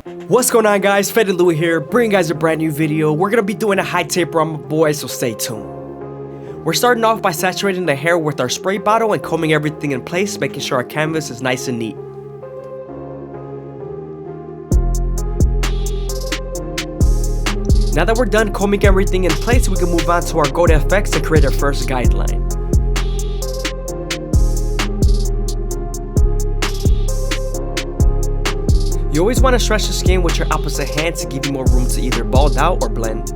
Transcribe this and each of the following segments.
What's going on, guys? FadeitLuie here, bringing you guys a brand new video. We're gonna be doing a high taper on my boy, so stay tuned. We're starting off by saturating the hair with our spray bottle and combing everything in place, making sure our canvas is nice and neat. Now that we're done combing everything in place, we can move on to our Go to Effects and create our first guideline. You always want to stretch the skin with your opposite hand to give you more room to either bald out or blend.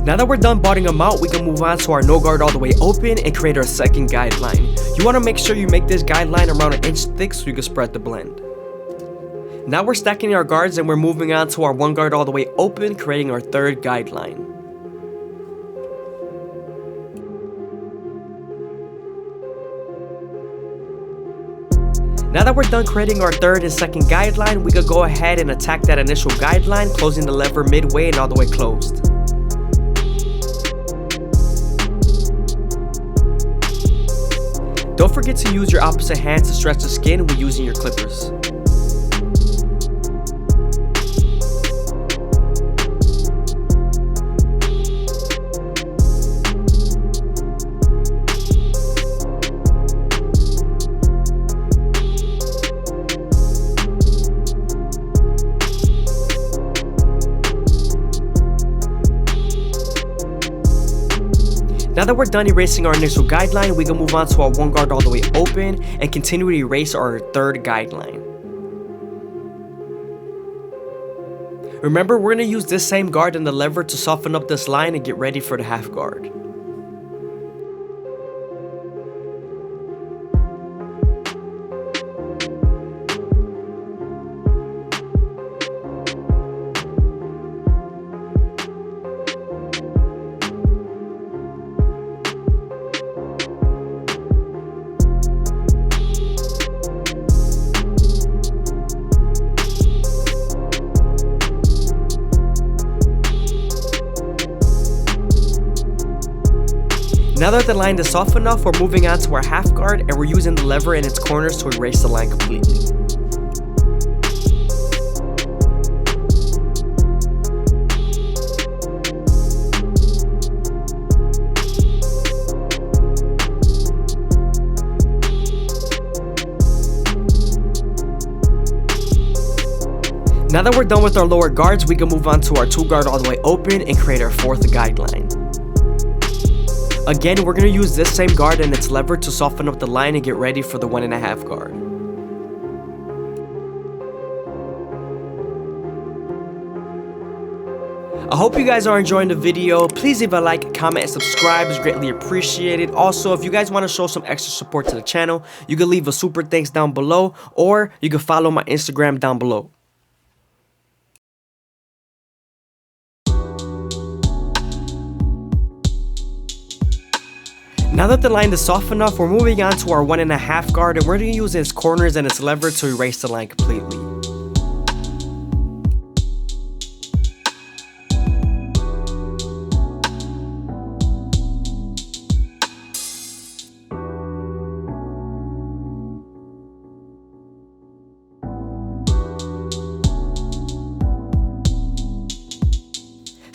Now that we're done balding them out, we can move on to our no guard all the way open and create our second guideline. You want to make sure you make this guideline around an inch thick so you can spread the blend. Now we're stacking our guards and we're moving on to our one guard all the way open, creating our third guideline. Now that we're done creating our third and second guideline, we could go ahead and attack that initial guideline, closing the lever midway and all the way closed. Don't forget to use your opposite hand to stretch the skin when using your clippers. Now that we're done erasing our initial guideline, we can move on to our one guard all the way open and continue to erase our third guideline. Remember, we're going to use this same guard and the lever to soften up this line and get ready for the half guard. Now that the line is soft enough, we're moving on to our half guard and we're using the lever in its corners to erase the line completely. Now that we're done with our lower guards, we can move on to our two guard all the way open and create our fourth guideline. Again, we're going to use this same guard and its lever to soften up the line and get ready for the 1.5 guard. I hope you guys are enjoying the video. Please leave a like, comment, and subscribe. It's greatly appreciated. Also, if you guys want to show some extra support to the channel, you can leave a super thanks down below, or you can follow my Instagram down below. Now that the line is soft enough, we're moving on to our 1.5 guard and we're going to use its corners and its lever to erase the line completely.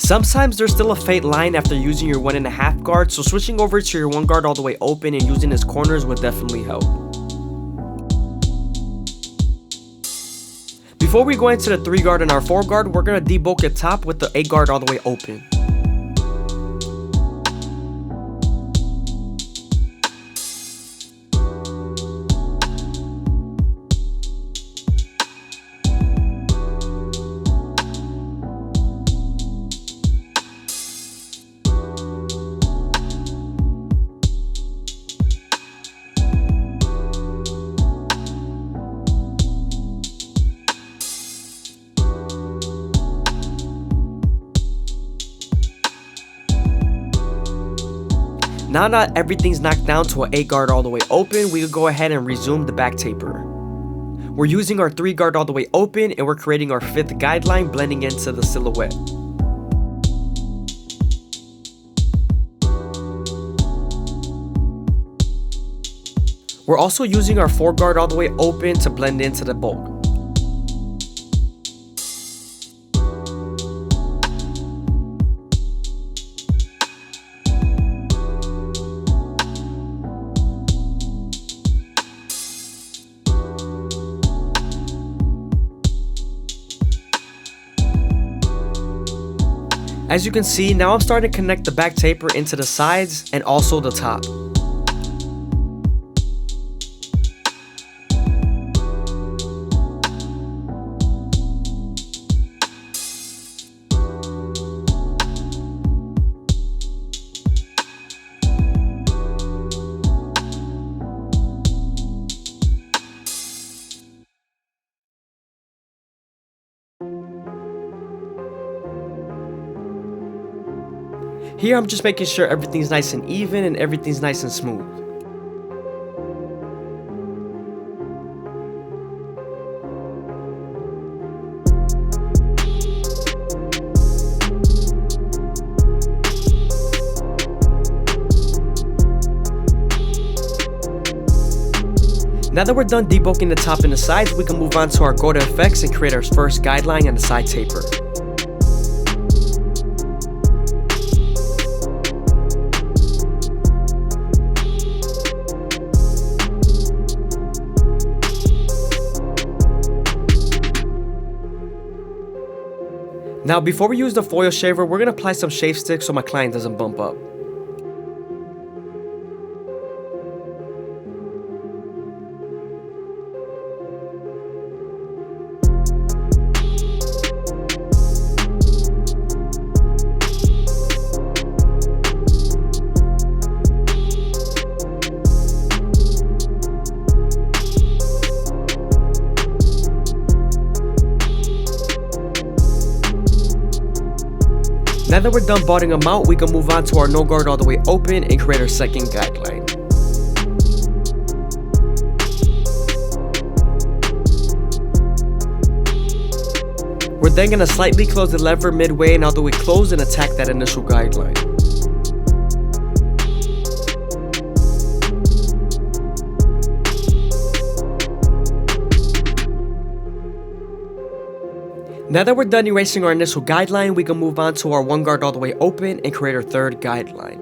Sometimes there's still a faint line after using your 1.5 guard, so switching over to your one guard all the way open and using its corners would definitely help. Before we go into the 3 guard and our 4 guard, we're going to debulk the top with the 8 guard all the way open. Now that everything's knocked down to an 8 guard all the way open, we can go ahead and resume the back taper. We're using our 3 guard all the way open and we're creating our 5th guideline, blending into the silhouette. We're also using our 4 guard all the way open to blend into the bulk. As you can see, now I'm starting to connect the back taper into the sides and also the top. Here I'm just making sure everything's nice and even and everything's nice and smooth. Now that we're done debulking the top and the sides, we can move on to our go to effects and create our first guideline and the side taper. Now before we use the foil shaver, we're going to apply some shave sticks so my client doesn't bump up. Now that we're done botting them out, we can move on to our no guard all the way open and create our second guideline. We're then going to slightly close the lever midway and all the way close and attack that initial guideline. Now that we're done erasing our initial guideline, we can move on to our 1 guard all the way open and create our third guideline.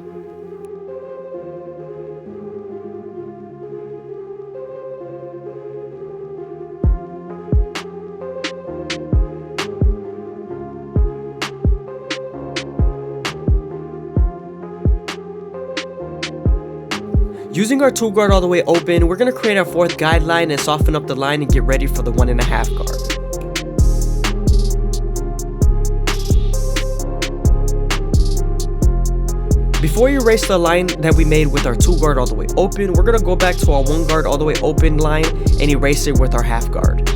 Using our 2 guard all the way open, we're going to create our 4th guideline and soften up the line and get ready for the 1.5 guard. Before you erase the line that we made with our 2 guard all the way open, we're going to go back to our 1 guard all the way open line and erase it with our 1/2 guard.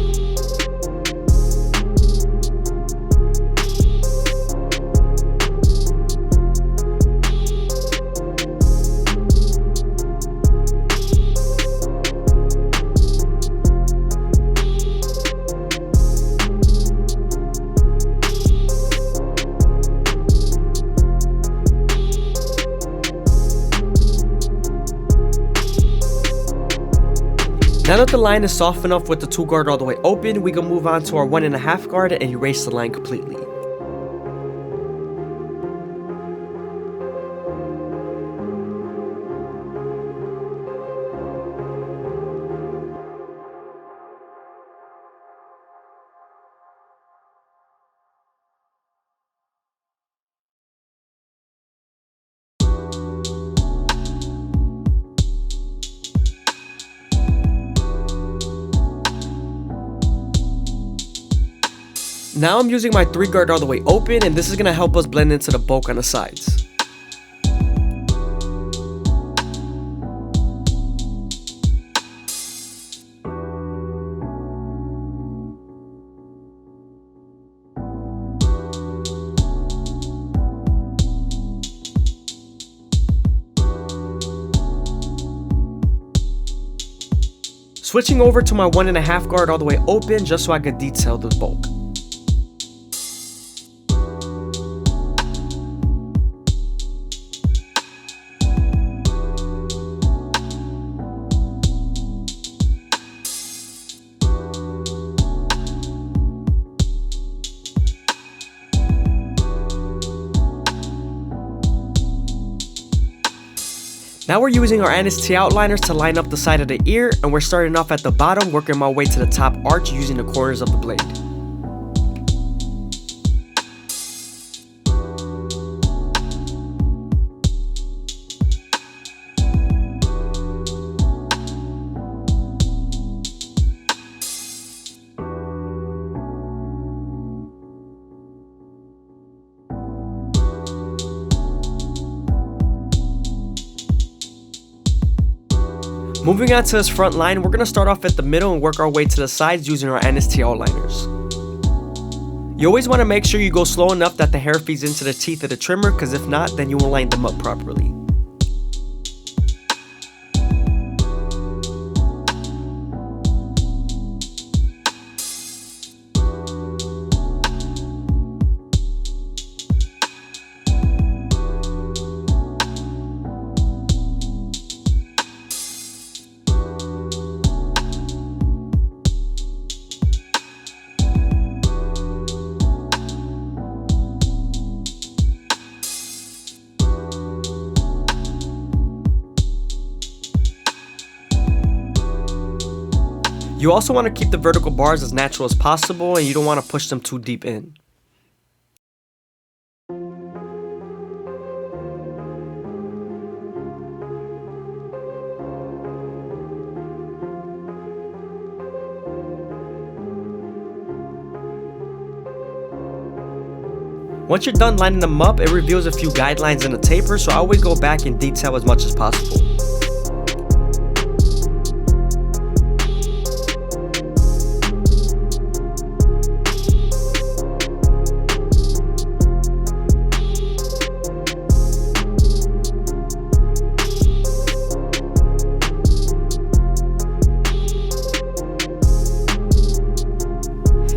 Now that the line is soft enough with the 2 guard all the way open, we can move on to our 1.5 guard and erase the line completely. Now I'm using my 3 guard all the way open, and this is going to help us blend into the bulk on the sides. Switching over to my 1.5 guard all the way open just so I could detail the bulk. Now we're using our NST outliners to line up the side of the ear, and we're starting off at the bottom, working my way to the top arch using the corners of the blade. Moving on to this front line, we're going to start off at the middle and work our way to the sides using our NST outliners. You always want to make sure you go slow enough that the hair feeds into the teeth of the trimmer, because if not, then you won't line them up properly. You also want to keep the vertical bars as natural as possible, and you don't want to push them too deep in. Once you're done lining them up, it reveals a few guidelines in the taper, so I always go back and detail as much as possible.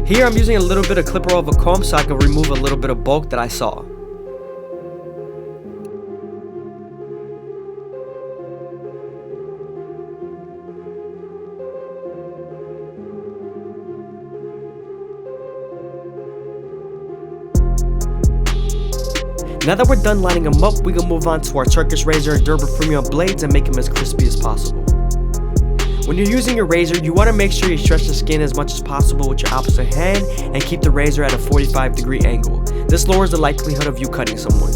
Here I'm using a little bit of clipper of a comb so I can remove a little bit of bulk that I saw. Now that we're done lining them up, we can move on to our Turkish razor and Durban Premium blades and make them as crispy as possible. When you're using your razor, you want to make sure you stretch the skin as much as possible with your opposite hand and keep the razor at a 45-degree angle. This lowers the likelihood of you cutting someone.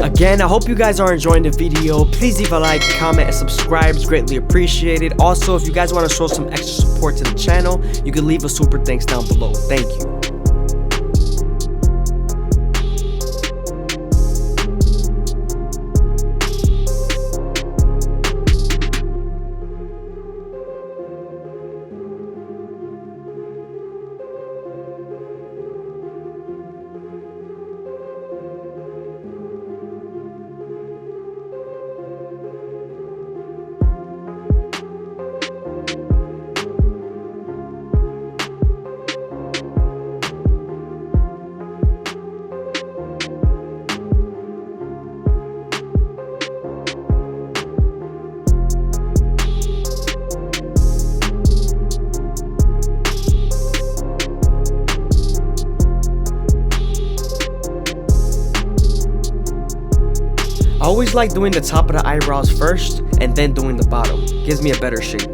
Again, I hope you guys are enjoying the video. Please leave a like, comment, and subscribe. It's greatly appreciated. Also, if you guys want to show some extra support to the channel, you can leave a super thanks down below. Thank you. I always like doing the top of the eyebrows first and then doing the bottom. Gives me a better shape.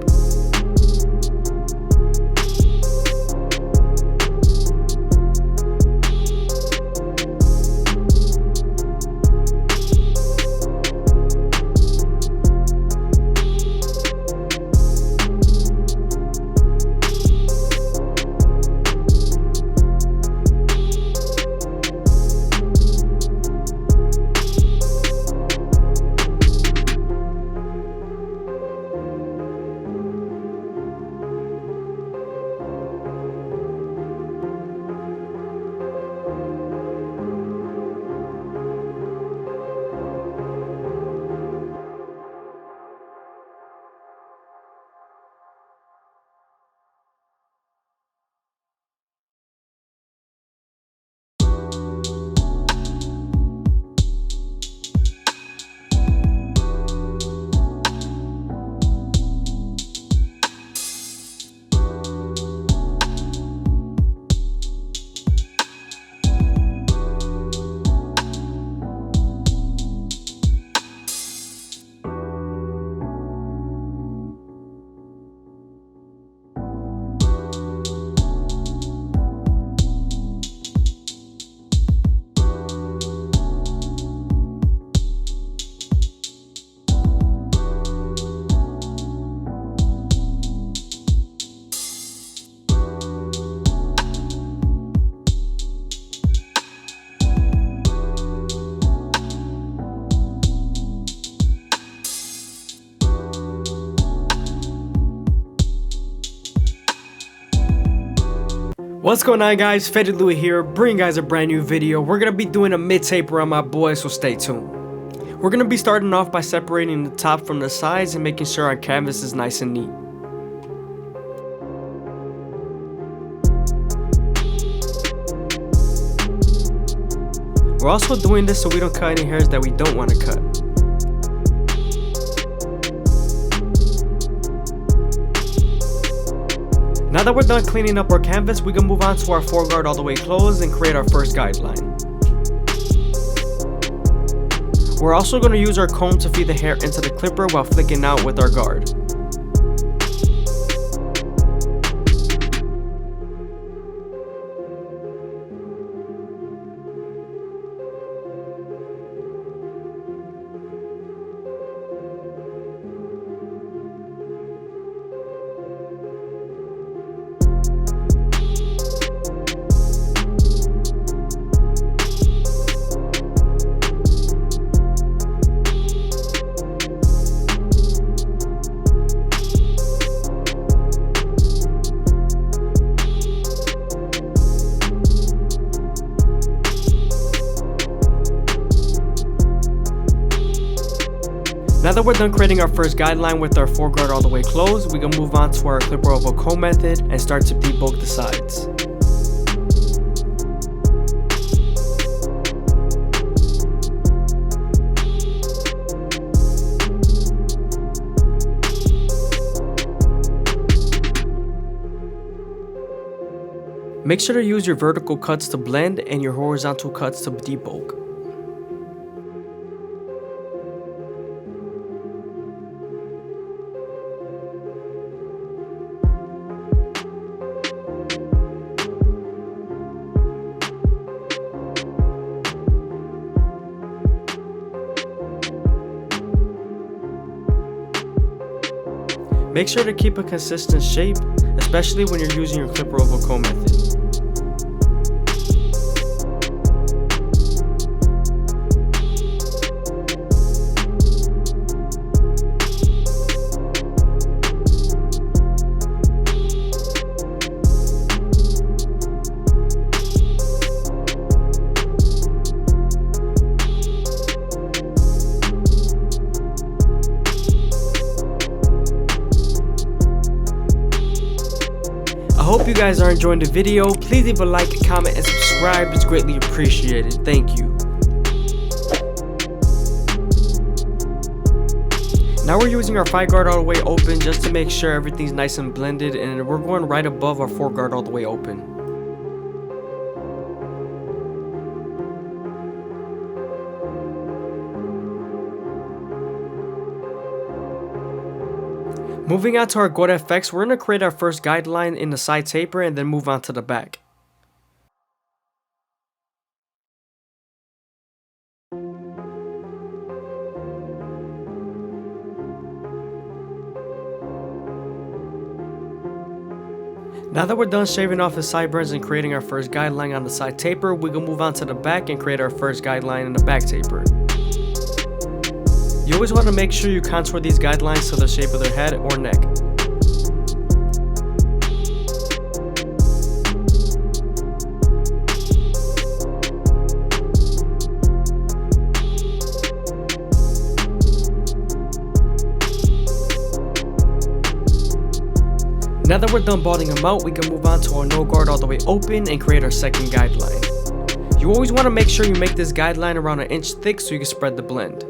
What's going on, guys? FadeitLuie here, bringing you guys a brand new video. We're gonna be doing a mid taper on my boy, so stay tuned. We're gonna be starting off by separating the top from the sides and making sure our canvas is nice and neat. We're also doing this so we don't cut any hairs that we don't want to cut. Now that we're done cleaning up our canvas, we can move on to our foreguard all the way closed and create our first guideline. We're also going to use our comb to feed the hair into the clipper while flicking out with our guard. Now that we're done creating our first guideline with our foreguard all the way closed, we can move on to our clipper oval comb method and start to debulk the sides. Make sure to use your vertical cuts to blend and your horizontal cuts to debulk. Make sure to keep a consistent shape, especially when you're using your clipper oval comb method. I hope you guys are enjoying the video. Please leave a like, comment, and subscribe. It's greatly appreciated. Thank you. Now we're using our foreguard all the way open just to make sure everything's nice and blended, and we're going right above our foreguard all the way open. Moving on to our Gold FX, we're going to create our first guideline in the side taper and then move on to the back. Now that we're done shaving off the sideburns and creating our first guideline on the side taper, we can move on to the back and create our first guideline in the back taper. You always want to make sure you contour these guidelines to the shape of their head or neck. Now that we're done balding them out, we can move on to our no guard all the way open and create our second guideline. You always want to make sure you make this guideline around 1 inch thick so you can spread the blend.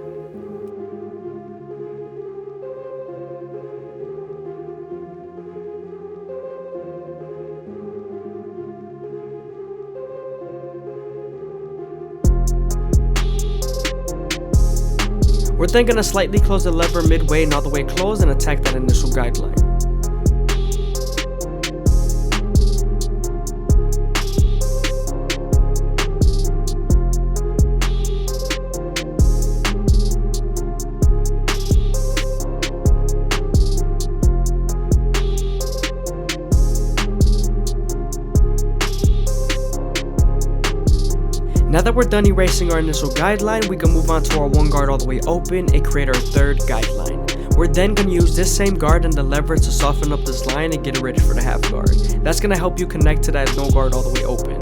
We're then going to slightly close the lever midway and all the way closed and attack that initial guideline. Now that we're done erasing our initial guideline, we can move on to our one guard all the way open and create our third guideline. We're then going to use this same guard and the lever to soften up this line and get it ready for the half guard. That's going to help you connect to that no guard all the way open.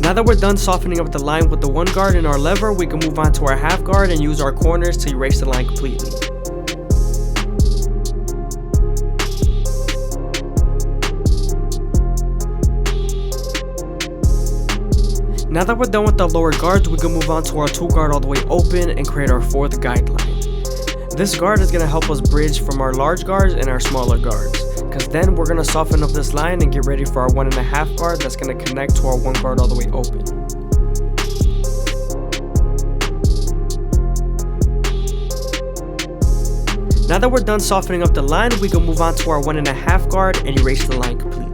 Now that we're done softening up the line with the one guard and our lever, we can move on to our half guard and use our corners to erase the line completely. Now that we're done with the lower guards, we can move on to our two guard all the way open and create our fourth guideline. This guard is going to help us bridge from our large guards and our smaller guards, because then we're going to soften up this line and get ready for our 1.5 guard that's going to connect to our one guard all the way open. Now that we're done softening up the line, we can move on to our 1.5 guard and erase the line completely.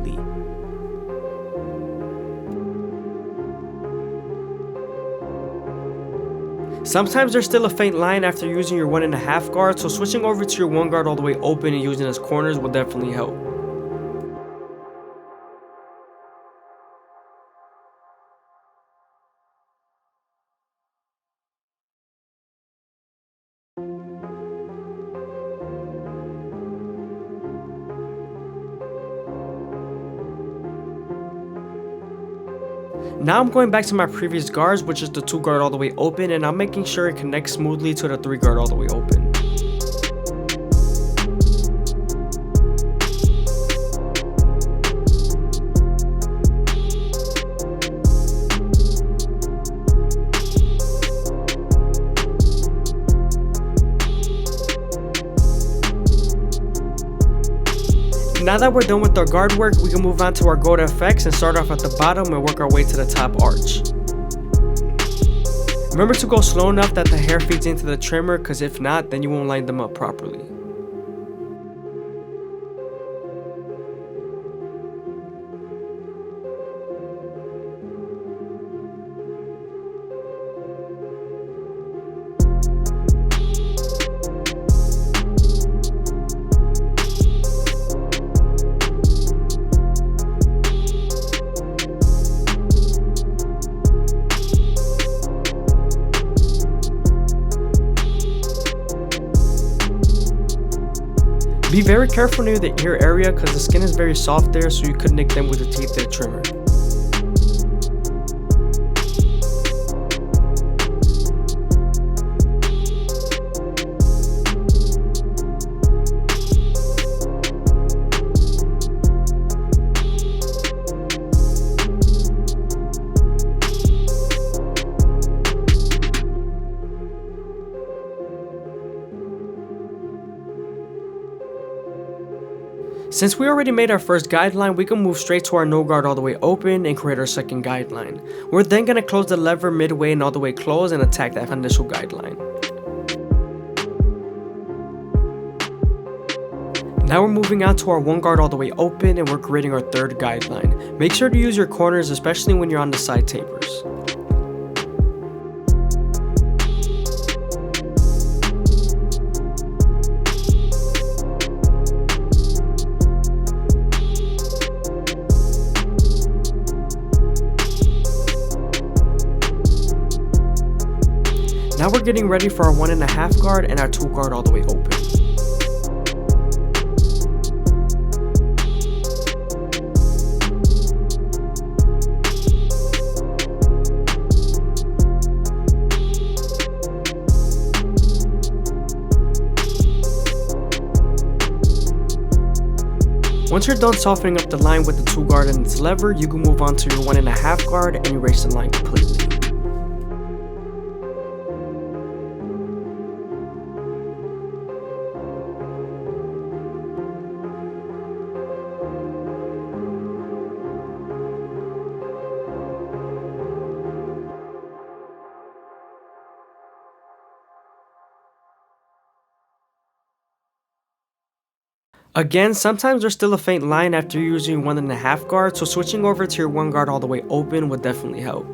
Sometimes there's still a faint line after using your 1.5 guard, so switching over to your one guard all the way open and using as corners will definitely help. Now I'm going back to my previous guards, which is the 2 guard all the way open, and I'm making sure it connects smoothly to the 3 guard all the way open. Now that we're done with our guard work, we can move on to our gold effects and start off at the bottom and work our way to the top arch. Remember to go slow enough that the hair feeds into the trimmer, because if not, then you won't line them up properly. Be very careful near the ear area because the skin is very soft there, so you could nick them with the teeth of the trimmer. Since we already made our first guideline, we can move straight to our no guard all the way open and create our second guideline. We're then going to close the lever midway and all the way close and attack that initial guideline. Now we're moving on to our one guard all the way open and we're creating our third guideline. Make sure to use your corners, especially when you're on the side tapers. Now we're getting ready for our 1.5 guard and our 2 guard all the way open. Once you're done softening up the line with the 2 guard and its lever, you can move on to your 1.5 guard and erase the line completely. Again, sometimes there's still a faint line after using 1.5 guard, so switching over to your 1 guard all the way open would definitely help.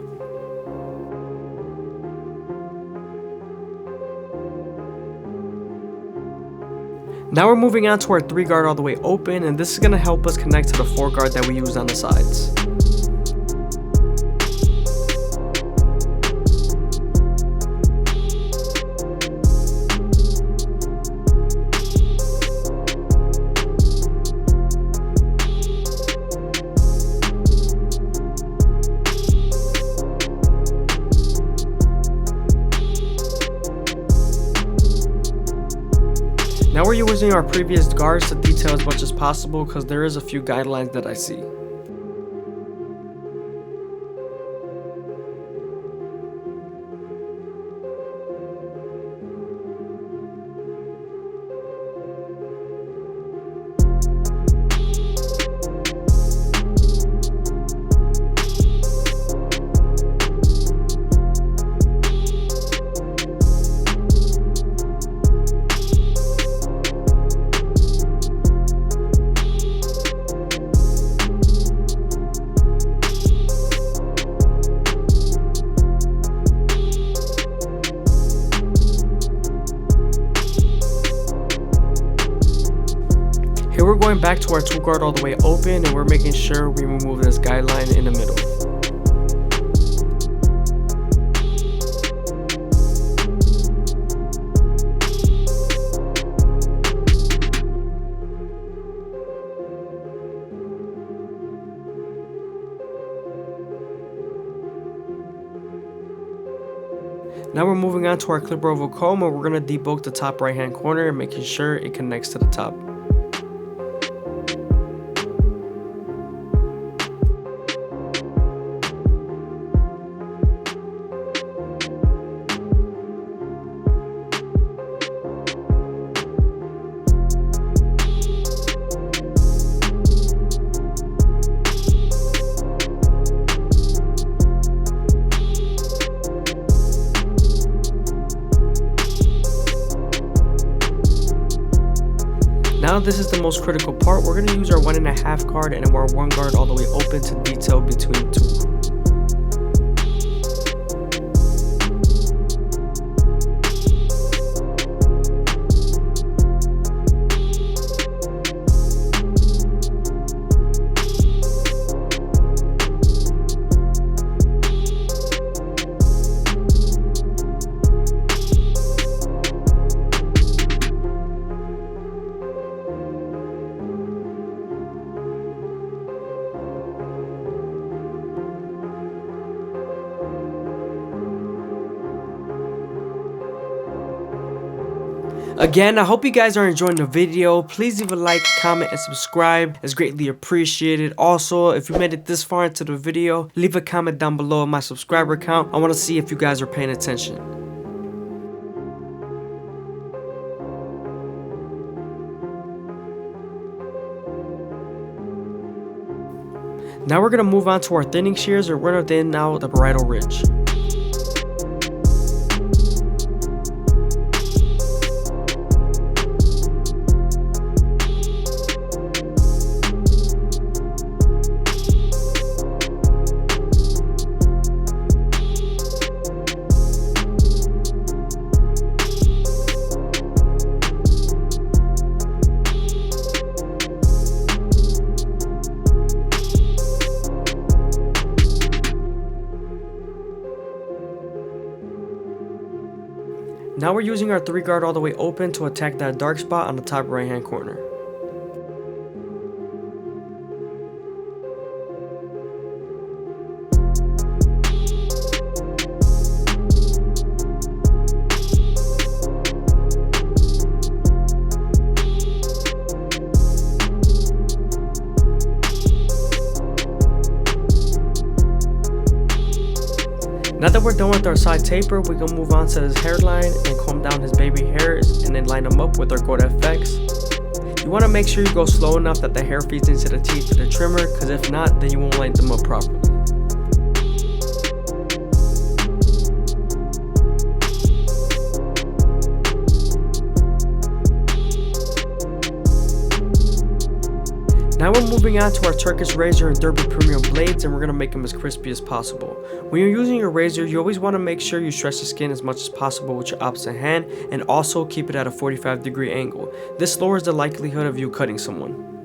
Now we're moving on to our 3 guard all the way open, and this is going to help us connect to the 4 guard that we used on the sides. Now we're using our previous guards to detail as much as possible because there is a few guidelines that I see. Here we're going back to our 2 guard all the way open, and we're making sure we remove this guideline in the middle. Now we're moving on to our clipper oval comb, and we're going to debulk the top right hand corner and making sure it connects to the top. Now this is the most critical part. We're going to use our 1.5 guard and our 1 guard all the way open to detail between 2. Again, I hope you guys are enjoying the video. Please leave a like, comment, and subscribe. It's greatly appreciated. Also, if you made it this far into the video, leave a comment down below on my subscriber count. I want to see if you guys are paying attention. Now we're going to move on to our thinning shears, and we're going to thin out the parietal ridge. Now we're using our 3 guard all the way open to attack that dark spot on the top right hand corner. Now that we're done with our side taper, we can move on to his hairline and comb down his baby hairs and then line them up with our Gold FX. You want to make sure you go slow enough that the hair feeds into the teeth of the trimmer, because if not, then you won't line them up properly. Now we're moving on to our Turkish razor and Derby premium blades, and we're going to make them as crispy as possible. When you're using your razor, you always want to make sure you stretch the skin as much as possible with your opposite hand, and also keep it at a 45-degree angle. This lowers the likelihood of you cutting someone.